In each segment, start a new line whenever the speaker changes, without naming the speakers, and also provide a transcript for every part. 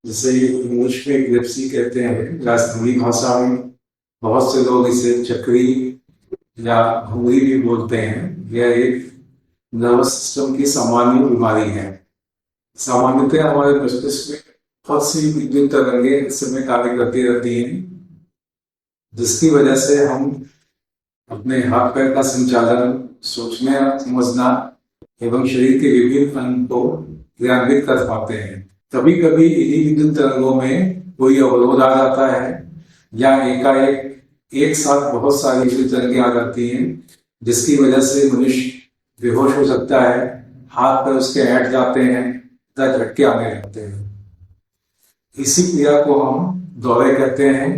जिसे इंग्लिश में एपिलेप्सी कहते हैं, राजस्थानी भाषा में बहुत से लोग इसे चक्री या घुंगरी भी बोलते हैं। यह एक नर्वस सिस्टम की सामान्य बीमारी है। सामान्यतः हमारे मस्तिष्क में बहुत सी विद्युत तरंगें इस समय कार्य करती रहती हैं, जिसकी वजह से हम अपने हाथ पैर का संचालन, सोचना, समझना एवं शरीर के विभिन्न अंग को क्रियान्वित कर पाते हैं। कभी कभी इन्हीं विद्युत तरंगों में कोई अवरोध आ जाता है या एकाएक एक साथ बहुत सारी विद्युत तरंगें आ जाती हैं, जिसकी वजह से मनुष्य बेहोश हो सकता है, हाथ पैर उसके ऐंठ जाते हैं तथा झटके आने लगते हैं। इसी क्रिया को हम दौरे कहते हैं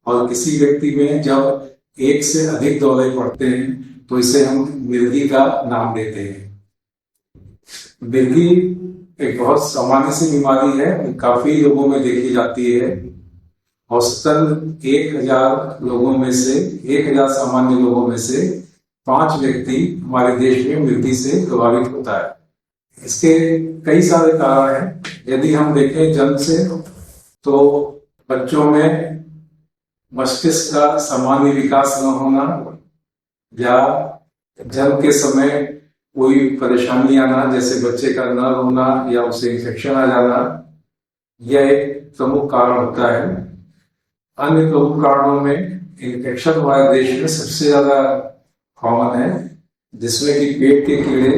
और किसी व्यक्ति में जब एक से अधिक दौरे पड़ते हैं तो इसे हम मिर्गी का नाम देते हैं। मिर्गी एक बहुत सामान्य सी बीमारी है, काफी लोगों में देखी जाती है। औसतन 1000 लोगों में से 1000 सामान्य लोगों में से 5 व्यक्ति हमारे देश में मिर्गी से प्रभावित होता है। इसके कई सारे कारण हैं। यदि हम देखें जन्म से, तो बच्चों में मस्तिष्क का सामान्य विकास न होना या जन्म के समय कोई परेशानी आना, जैसे बच्चे का न रोना या उसे इन्फेक्शन आ जाना, यह एक प्रमुख कारण होता है। अन्य प्रमुख कारणों में इन्फेक्शन हमारे देश में सबसे ज्यादा कॉमन है, जिसमें कि पेट के कीड़े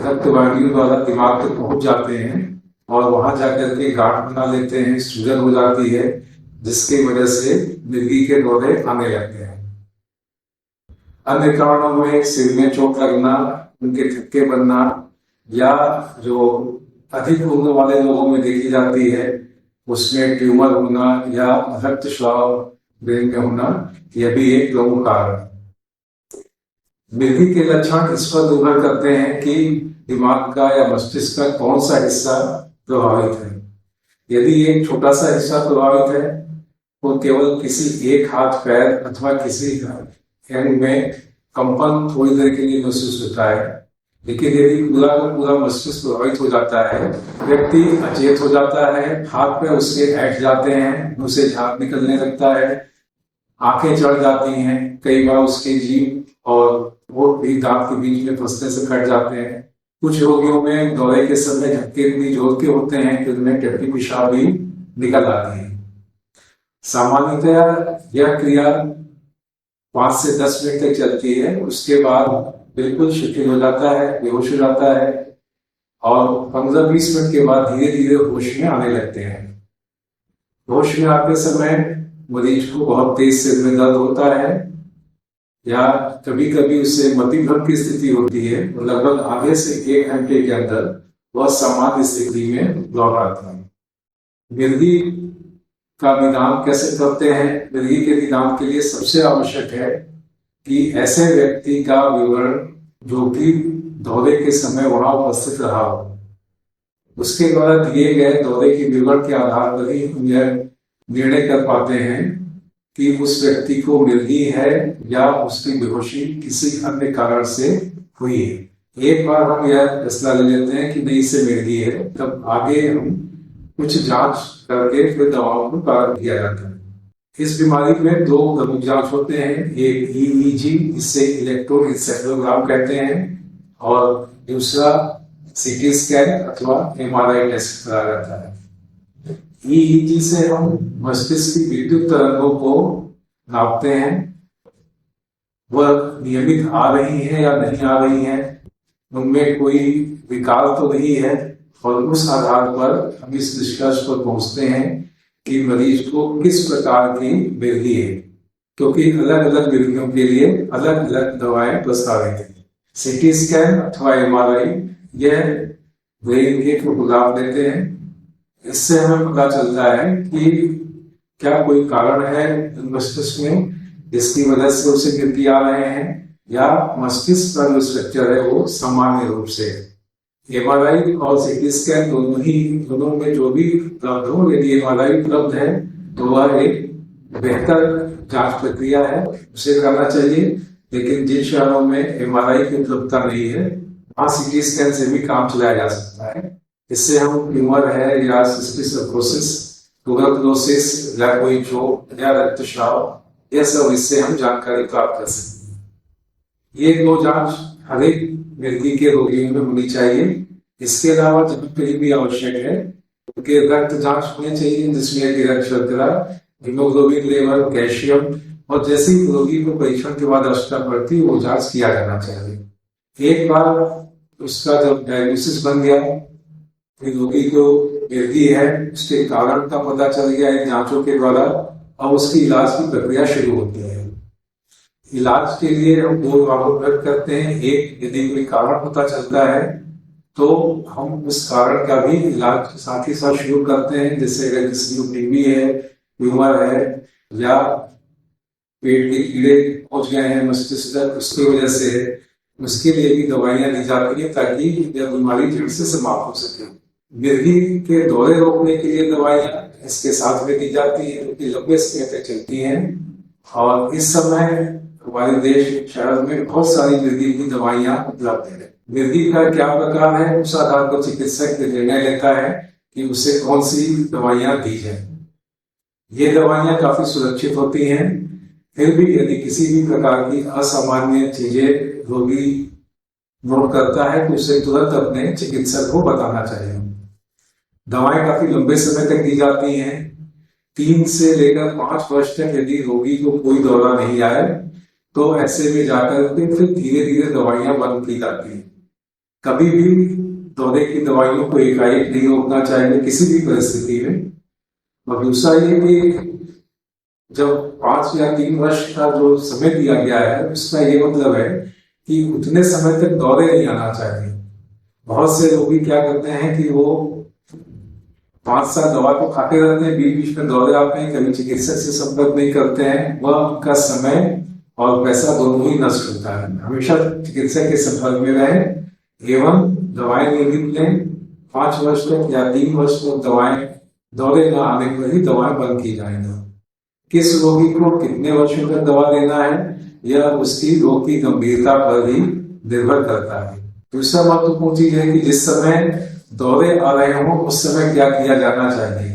रक्त वाहिनियों द्वारा दिमाग तक पहुंच जाते हैं और वहां जाकर के गांठ बना लेते हैं, सूजन हो जाती है, जिसकी वजह से मिर्गी के दौरे आने लगते हैं। अन्य कारणों में सिर में चोट लगना, उनके थक्के बनना या जो अधिक उम्र वाले लोगों में देखी जाती है उसमें ट्यूमर होना या रक्तस्राव ब्रेन में होना, यह भी एक प्रमुख कारण है। मिर्गी के लक्षण इस पर निर्भर करते हैं कि दिमाग का या मस्तिष्क का कौन सा हिस्सा प्रभावित है। यदि एक छोटा सा हिस्सा प्रभावित है तो केवल किसी एक हाथ पैर अथवा किसी एंड में कंपन थोड़ी देर के लिए महसूस होता है, लेकिन यदि पूरा का पूरा मस्तिष्क प्रभावित हो जाता है, व्यक्ति अचेत हो जाता है, हाथ पैर उसके ऐंठ जाते हैं, मुंह से झाग निकलने लगता है, आंखें चढ़ जाती हैं, कई बार उसके जीभ और होंठ भी दांत के बीच में फंसने से कट जाते हैं। कुछ रोगियों में दौरे के समय झटके इतनी जोर के होते हैं कि उनमें टट्टी पेशाब भी निकल आती है। सामान्यतः यह क्रिया 5 से 10 मिनट तक चलती है, उसके बाद बिल्कुल शिथिल हो जाता है, बेहोश हो जाता है और 15-20 मिनट के बाद धीरे धीरे होश में आने लगते हैं। होश में आते समय मरीज को बहुत तेज सिर में दर्द होता है या कभी कभी उससे मतिभ्रम की स्थिति होती है, लगभग आधे से 1 घंटे के अंदर वह सामान्य स्थिति में लौट आता है। मिर्गी का निदान कैसे करते हैं? मिर्गी के निदान के लिए सबसे आवश्यक है कि ऐसे व्यक्ति का विवरण जो कि दौरे के समय वहां उपस्थित रहा हो, उसके द्वारा दिए गए दौरे के विवरण के आधार पर ही हम यह निर्णय कर पाते हैं कि उस व्यक्ति को मिर्गी है या उसकी बेहोशी किसी अन्य कारण से हुई है। एक बार हम यह फैसला ले लेते हैं कि नहीं इसे मिर्गी है, तब आगे हम कुछ जांच करके फिर दवाओं को प्रारंभ किया जाता है। इस बीमारी में 2 प्रमुख जांच होते हैं, एक EEG, इसे इलेक्ट्रोएन्सेफेलोग्राम कहते हैं, और दूसरा CT स्कैन अथवा MRI टेस्ट करा जाता है। EEG से हम मस्तिष्क की विद्युत तरंगों को नापते हैं, वह नियमित आ रही है या नहीं आ रही है, उनमें कोई विकार तो नहीं है, और उस आधार पर हम इस निष्कर्ष पर पहुंचते हैं कि मरीज को किस प्रकार की मिर्गी है, क्योंकि अलग अलग मिर्गियों के लिए अलग अलग दवाएं प्रस्तावित हैं। CT स्कैन अथवा MRI यह ब्रेन के फोटोग्राफ देते हैं। इससे हमें पता चलता है कि क्या कोई कारण है मस्तिष्क में जिसकी वजह से उसे मिर्गी आ रहे हैं, या मस्तिष्क का जो स्ट्रक्चर है वो सामान्य रूप से है। MRI और CT स्कैन दोनों में जो भी उपलब्ध हो, यदि MRI उपलब्ध है तो वह एक बेहतर जांच प्रक्रिया है, उसे करना चाहिए। लेकिन जिन शहरों में MRI की उपलब्धता नहीं है, वहाँ CT स्कैन से भी काम चलाया जा सकता है। इससे हम ट्यूमर है या सिस्टिक सर्कोसिस ट्यूबरकुलोसिस या कोई चोट या रक्तस्राव, यह सब इससे हम जानकारी प्राप्त कर सकते हैं। ये 2 जांच हर एक मिर्गी के रोगियों में होनी चाहिए। इसके अलावा जब कहीं भी आवश्यक है उनके रक्त जांच होनी चाहिए, जिसमें कि रक्त शर्करा, हीमोग्लोबिन लेवल, कैल्शियम, और जैसे ही रोगी को परीक्षण के बाद आवश्यकता पड़ती है वो जांच किया जाना चाहिए। एक बार उसका जब डायग्नोसिस बन गया, रोगी को मिर्गी है, उसके कारण का पता चल गया इन जांचों के द्वारा, अब उसकी इलाज की प्रक्रिया शुरू होती है। इलाज के लिए हम 2 मार्गों करते हैं। एक, यदि कोई कारण पता चलता है तो हम उस कारण का भी इलाज साथ ही साथ शुरू करते हैं। जैसे अगर किसी को टीबी है, ट्यूमर है, या पेट के कीड़े पहुंच गए हैं मस्तिष्क तक, उसकी वजह से है, उसके लिए भी दवाइयां दी जाती है ताकि यह बीमारी जड़ से समाप्त हो सके। मिर्गी के दौरे रोकने के लिए दवाइयां इसके साथ में दी जाती है, जो कि लंबे समय तक चलती हैं। और इस समय हमारे देश शहर में बहुत सारी मिर्गी की दवाइयां उपलब्ध है। मिर्गी का क्या प्रकार है, उस आधार पर चिकित्सक निर्णय लेता है कि उसे कौन सी दवाइयां दी जाए। ये दवाइयां काफी सुरक्षित होती हैं। फिर भी यदि किसी भी प्रकार की असामान्य चीजें रोगी नोट करता है तो उसे तुरंत अपने चिकित्सक को बताना चाहिए। दवाएं काफी लंबे समय तक दी जाती हैं। 3 से लेकर 5 वर्ष तक यदि रोगी को कोई दौरा नहीं आए तो ऐसे में जाकर के फिर धीरे धीरे दवाइयां बंद की जाती हैं। कभी भी दौरे की दवाइयों को एकाएक नहीं रोकना चाहिए किसी भी परिस्थिति में। और दूसरा ये कि जब 5 या 3 वर्ष का जो समय दिया गया है उसका ये मतलब है कि उतने समय तक दौरे नहीं आना चाहिए। बहुत से रोगी क्या करते हैं कि वो 5 साल दवा तो खाते रहते हैं, बीच बीच में दौरे आते हैं, कभी चिकित्सक से संपर्क नहीं करते हैं, वह उनका समय और पैसा दोनों ही नष्ट होता है। हमेशा चिकित्सक के संपर्क में रहें एवं दवाएं नियमित लें। 5 वर्ष तक या 3 वर्ष तक दवाएं दौरे न आने पर ही दवाएं बंद की जाएंगी। किस रोगी को कितने वर्षों तक दवा देना है यह उसकी रोग की गंभीरता पर ही निर्भर करता है। दूसरा महत्वपूर्ण चीज है कि जिस समय दौरे आ रहे हों उस समय क्या किया जाना चाहिए,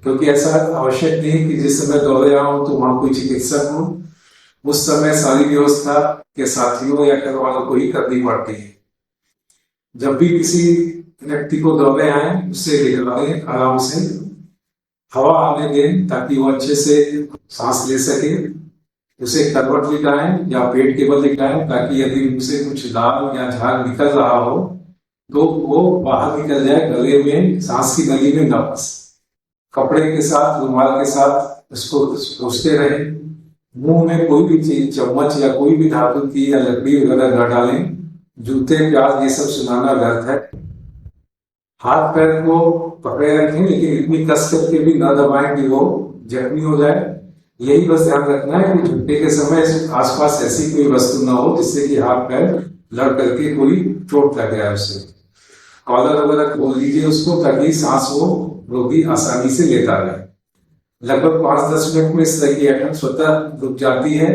क्योंकि ऐसा आवश्यक नहीं कि जिस समय दौरे आ हो तो वहां कोई चिकित्सक हो। उस समय सारी व्यवस्था के साथियों या घर वालों को ही करनी पड़ती है। जब भी किसी व्यक्ति को दौरे आए उससे लिखवाएं, आराम से हवा आने दें ताकि वो अच्छे से सांस ले सके। उसे करवट लिटाएं या पेट के बल लिटाएं ताकि यदि उसे कुछ लाल या झाग निकल रहा हो तो वो बाहर निकल जाए, गले में, सांस की नली में न फंसे। कपड़े के साथ, रुमाल के साथ उसको पोंछते रहे। मुंह में कोई भी चीज, चम्मच या कोई भी धातु की या लकड़ी वगैरह न डालें। जूते, प्याज ये सब सुनाना व्यर्थ है। हाथ पैर को पकड़े रखें लेकिन इतनी कस करके भी न दबाएं कि वो जख्मी हो जाए। यही बस ध्यान रखना है कि झुकने के समय आसपास ऐसी कोई वस्तु न हो जिससे कि हाथ पैर लड़ करके कोई चोट लग जाए उसे। कॉलर वगैरह खोल लीजिए उसको ताकि सांस वो रोगी आसानी से लेता रहे। लगभग 5-10 मिनट में इस तरह की ऐठन स्वतः रुक जाती है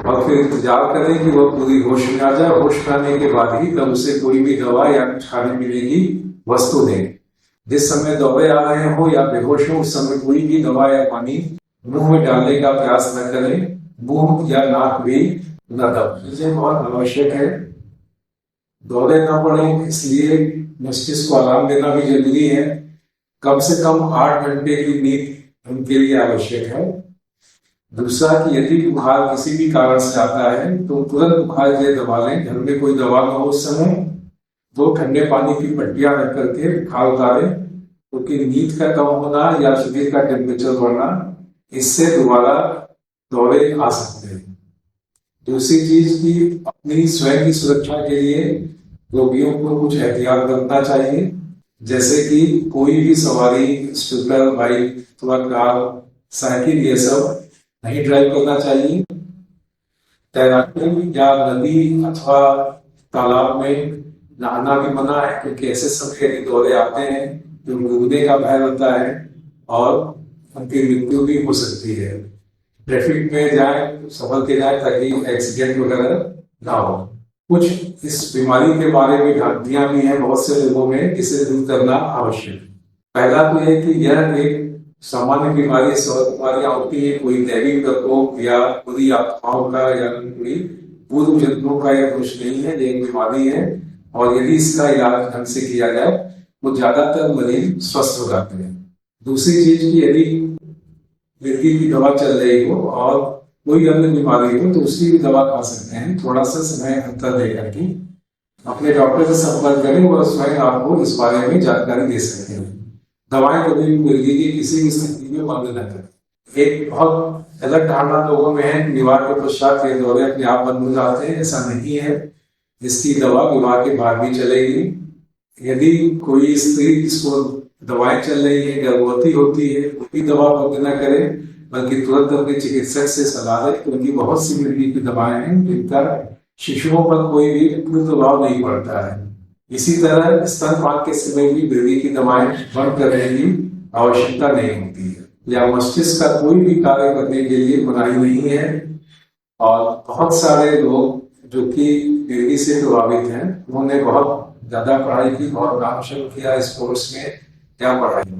और फिर इंतजार करें कि वह पूरी होश में आ जाए। होश में आने के बाद ही तब उसे कोई भी दवा या कुछ खाने पीने की वस्तु दें। जिस समय दौरे आ रहे हो या बेहोश हो उस समय कोई भी दवा या पानी मुंह में डालने का प्रयास न करें। मुंह या नाक भी न दबाएं। बहुत आवश्यक है, दौरे न पड़े इसलिए मस्तिष्क को आराम देना भी जरूरी है। कम से कम 8 घंटे की नींद उनके लिए आवश्यक है। दूसरा कि यदि बुखार किसी भी कारण से आता है तो तुरंत बुखार के लिए दवा लें। घर में कोई दवा न हो उस समय तो ठंडे पानी की पट्टियां रख करके बुखार उतारें, क्योंकि नींद का कम होना या शरीर का टेम्परेचर बढ़ना इससे दोबारा दौरे आ सकते हैं। दूसरी चीज की अपनी स्वयं की सुरक्षा के लिए रोगियों को कुछ एहतियात बरतना चाहिए, जैसे कि कोई भी सवारी, स्कूटर, बाइक अथवा कार, साइकिल ये सब नहीं ड्राइव करना चाहिए। तैराकी या नदी अथवा तालाब में नहाना भी मना है, क्योंकि ऐसे समय यदि दौरे आते हैं तो डूबने का भय होता है और उनकी मृत्यु भी हो सकती है। ट्रैफिक में जाए, संभल के जाए ताकि एक्सीडेंट वगैरह ना हो। कुछ इस बीमारी के बारे में भ्रांतियां भी हैं बहुत से लोगों में, जिसे दूर करना आवश्यक है। पहला तो है कि यह एक सामान्य बीमारी स्वास्थ्य बीमारियां होती है, कोई दैविक प्रकोप या बुरी आत्माओं का या कोई पूर्व जन्मों का यह दोष नहीं है, ये एक बीमारी है। और यदि इसका इलाज ढंग से किया जाए तो ज्यादातर मरीज स्वस्थ हो जाते हैं। दूसरी चीज की, यदि मिर्गी की दवा चल रही हो और कोई अन्य बीमारी हो तो उसकी भी दवा खा सकते हैं, थोड़ा सा समय अंतर देकर के अपने डॉक्टर से संपर्क करें, वह स्वयं आपको इस बारे में जानकारी दे सकते हैं। दवाएं कभी भी मिर्गी की किसी भी स्थिति में बंद न करें। एक बहुत गलत धारणा लोगों में है, विवाह के पश्चात ये दौरे अपने आप बंद हो जाते हैं, ऐसा नहीं है। इसकी दवा विवाह के बाद भी चलेगी। यदि कोई स्त्री इसको दवाएं चल रही है, गर्भवती होती है, उसकी दवा बंद न करे, बल्कि तुरंत अपने चिकित्सक से सलाह लें, क्योंकि बहुत सी मिर्गी की दवाएं हैं जिनका शिशुओं पर कोई भी प्रभाव नहीं पड़ता है। इसी तरह स्तनपान के समय भी मिर्गी की दवाएं बंद करने की आवश्यकता नहीं होती है, या मस्तिष्क का कोई भी कार्य करने के लिए मनाही नहीं है। और बहुत सारे लोग जो कि मिर्गी से प्रभावित हैं, उन्होंने बहुत ज्यादा पढ़ाई की, बहुत नाम शुरू किया स्पोर्ट्स में, क्या पढ़ाई